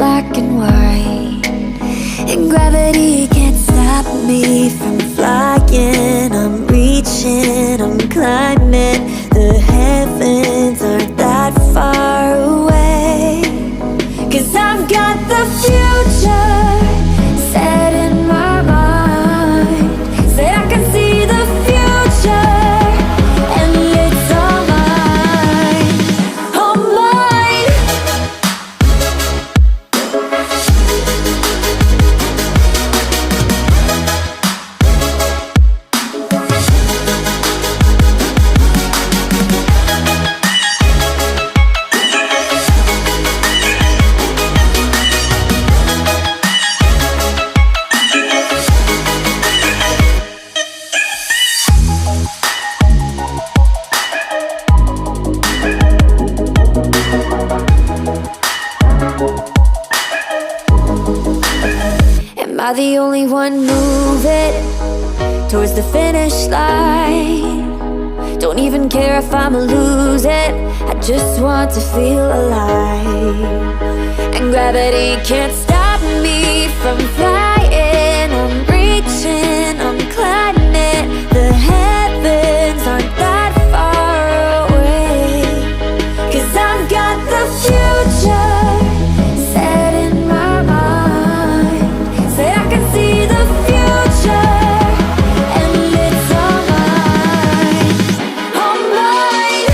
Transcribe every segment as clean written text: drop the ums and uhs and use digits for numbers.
black and white, and gravity can't stop me from flying. I'm reaching, I'm climbing. The heavens aren't that far away, 'cause I've got the future set in my mind. Said I can see the future, and it's all mine, all mine. Am I the only one moving towards the finish line? Don't even care if I'ma lose it, I just want to feel alive. And gravity can't stop me from flying. I'm reaching, I'm climbing. The heavens aren't that far away, 'cause I've got the future set in my mind. Said I can see the future, and it's all mine, all mine.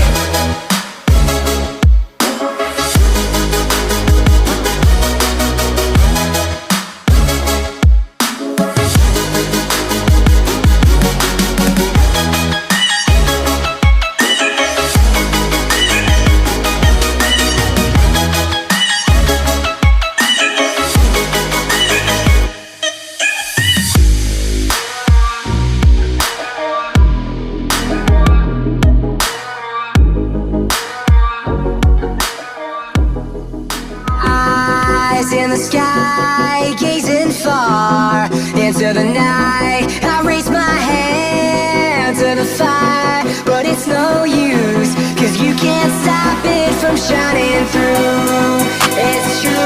Eyes in the sky, gazing far into the night. I raise my hand to the fire, but it's no use, 'cause you can't stop it from shining through. It's true.